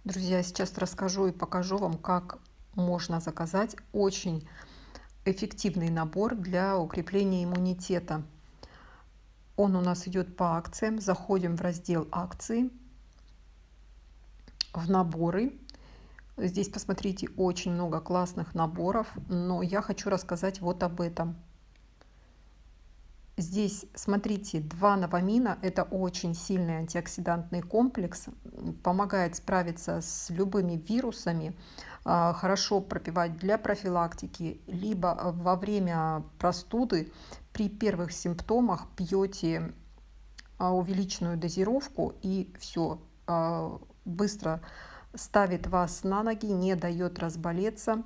Друзья, сейчас расскажу и покажу вам, как можно заказать очень эффективный набор для укрепления иммунитета. Он у нас идет по акциям. Заходим в раздел акции, в наборы. Здесь, посмотрите, очень много классных наборов, но я хочу рассказать вот об этом. Здесь, смотрите, 2 новамина — это очень сильный антиоксидантный комплекс, помогает справиться с любыми вирусами, хорошо пропивать для профилактики, либо во время простуды при первых симптомах пьете увеличенную дозировку, и все быстро ставит вас на ноги, не дает разболеться.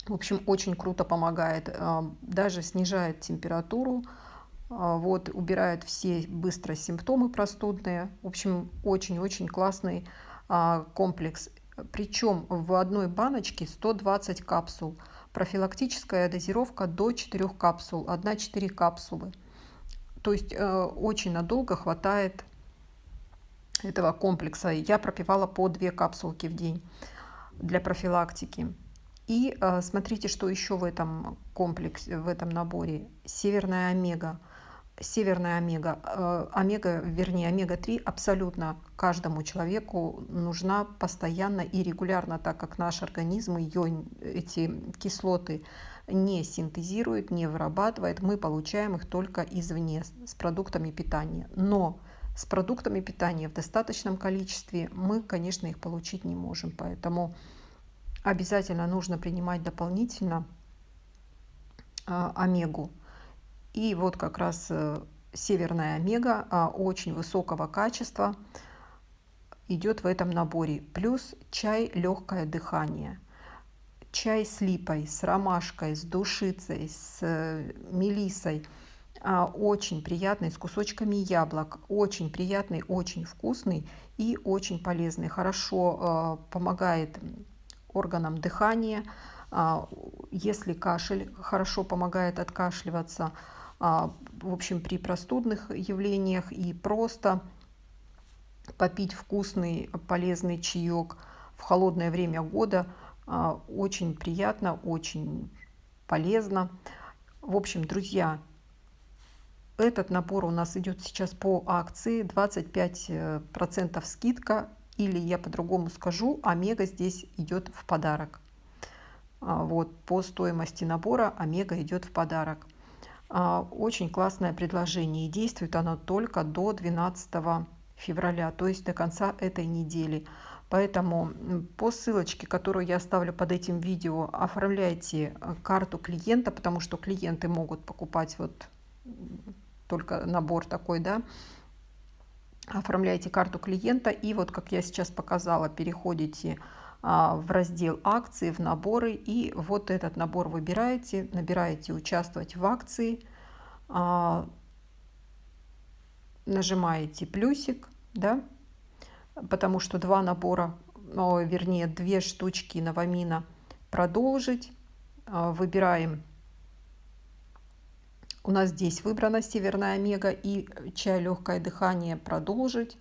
В общем, очень круто помогает, даже снижает температуру, вот, убирает все быстро симптомы простудные. В общем, очень-очень классный комплекс. Причем в одной баночке 120 капсул. Профилактическая дозировка до 4 капсул, 1-4 капсулы. То есть очень надолго хватает этого комплекса. Я пропивала по 2 капсулки в день для профилактики. И смотрите, что еще в этом комплексе, в этом наборе. Северная омега. Северная омега, вернее, омега-3 абсолютно каждому человеку нужна постоянно и регулярно, так как наш организм ее, эти кислоты не синтезирует, не вырабатывает. Мы получаем их только извне, с продуктами питания. Но с продуктами питания в достаточном количестве мы, конечно, их получить не можем. Поэтому обязательно нужно принимать дополнительно омегу. И вот как раз северная омега очень высокого качества идет в этом наборе. Плюс чай легкое дыхание. Чай с липой, с ромашкой, с душицей, с мелиссой. Очень приятный, с кусочками яблок. Очень приятный, очень вкусный и очень полезный. Хорошо помогает органам дыхания. Если кашель, хорошо помогает откашливаться. В общем, при простудных явлениях, и просто попить вкусный, полезный чаек в холодное время года очень приятно, очень полезно. В общем, друзья, этот набор у нас идет сейчас по акции, 25% скидка, или я по-другому скажу, омега здесь идет в подарок. Вот, по стоимости набора омега идет в подарок. Очень классное предложение, и действует оно только до 12 февраля, то есть до конца этой недели. Поэтому по ссылочке, которую я оставлю под этим видео, оформляйте карту клиента, потому что клиенты могут покупать вот только набор такой, да. Оформляйте карту клиента, и вот, как я сейчас показала, переходите в раздел акции, в наборы, и вот этот набор выбираете, набираете «Участвовать в акции», нажимаете плюсик, да, потому что 2 набора, вернее 2 штучки новамина продолжить. Выбираем. У нас здесь выбрана северная омега и чай легкое дыхание продолжить.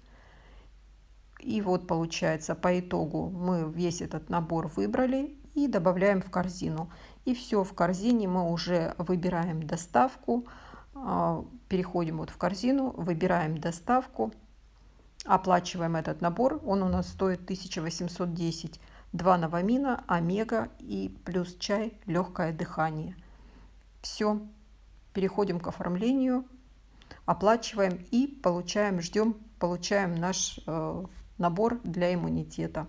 И вот получается, по итогу мы весь этот набор выбрали и добавляем в корзину. И все, в корзине мы уже выбираем доставку, переходим вот в корзину, выбираем доставку, оплачиваем этот набор. Он у нас стоит 1810. 2 новамина, омега и плюс чай легкое дыхание. Все, переходим к оформлению, оплачиваем и получаем, ждем, получаем наш набор для иммунитета.